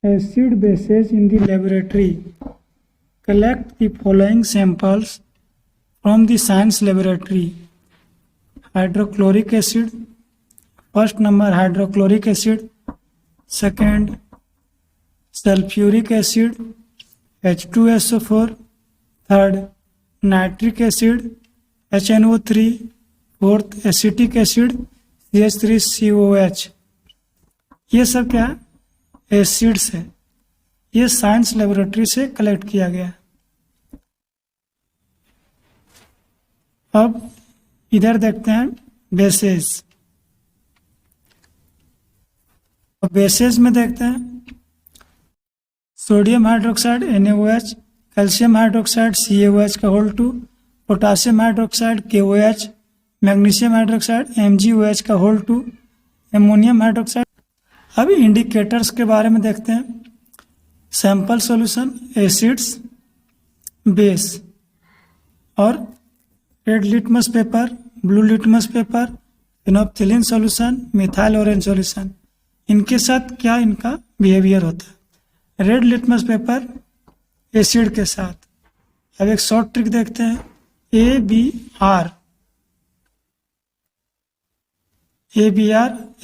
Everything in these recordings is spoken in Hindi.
acid bases in the laboratory. Collect the following samples from the science laboratory. Hydrochloric acid, first number hydrochloric acid, second sulfuric acid, H2SO4, third nitric acid, HNO3, fourth acetic acid, CH3COH. ये सब क्या एसिड्स है, ये साइंस लेबोरेटरी से कलेक्ट किया गया। अब इधर देखते हैं बेसेस। बेसेस में देखते हैं sodium hydroxide NaOH, calcium hydroxide CaOH का whole 2, potassium hydroxide KOH, magnesium hydroxide MgOH का होल 2, एमोनियम हाइड्रोक्साइड। अब इंडिकेटर्स के बारे में देखते हैं। सैंपल सॉल्यूशन, एसिड्स, बेस और red litmus paper, blue litmus paper, phenolphthalein solution, methyl orange solution. इनके साथ क्या इनका बिहेवियर होता है। रेड लिटमस पेपर एसिड के साथ। अब एक शॉर्ट ट्रिक देखते हैं। ABR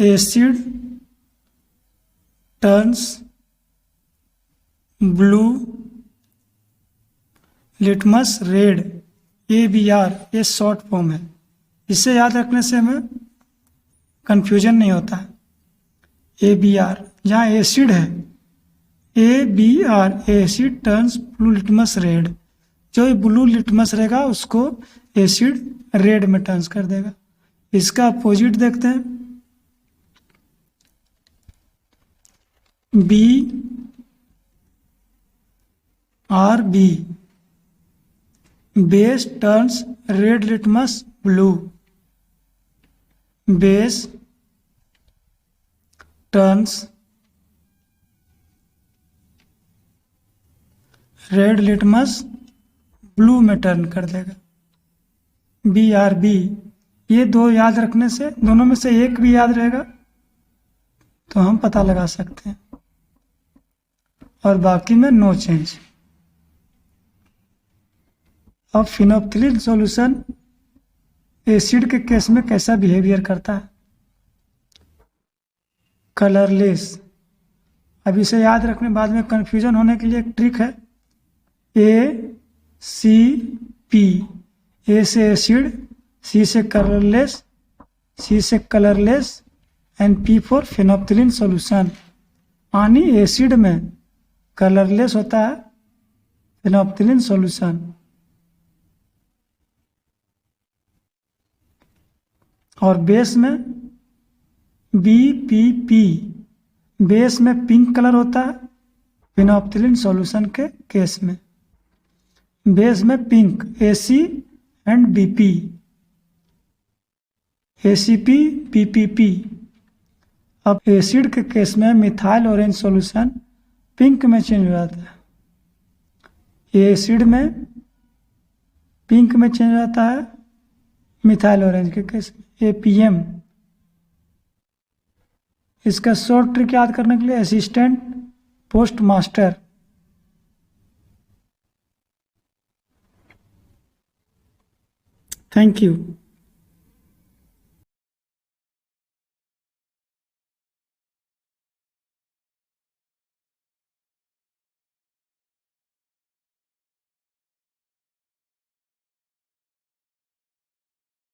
asset turns blue, litmus red. ABR ये शॉर्ट फॉर्म है, इसे याद रखने से हमें कंफ्यूजन नहीं होता। ABR जहाँ एसिड है, ABR asset turns blue litmus red. जो ब्लू लिटमस रहेगा उसको एसिड रेड में टर्न्स कर देगा। इसका अपोजिट देखते हैं। BRB base turns red litmus blue. Base turns red litmus blue में टर्न कर देगा। BRB ये दो याद रखने से, दोनों में से एक भी याद रहेगा तो हम पता लगा सकते हैं, और बाकी में नो चेंज। अब फिनोप्थिलीन सॉल्यूशन एसिड के केस में कैसा बिहेवियर करता है। कलरलेस। अब इसे याद रखने बाद में कंफ्यूजन होने के लिए एक ट्रिक है। ACP, A से एसिड, C से कलरलेस, C से colourless and P for phenolphthalein solution. पानी एसिड में कलरलेस होता है, फिनोप्थिलीन सॉल्यूशन। और बेस में BPP, बेस में पिंक कलर होता है फिनोप्थिलीन सॉल्यूशन के केस में। बेस में pink AC and BP, ACP PPP। अब एसिड के केस में मिथाइल ऑरेंज सॉल्यूशन पिंक में चेंज हो जाता है। एसिड में पिंक में चेंज हो जाता है, मिथाइल ऑरेंज के केस में APM। इसका शॉर्ट ट्रिक याद करने के लिए assistant post master. Thank you.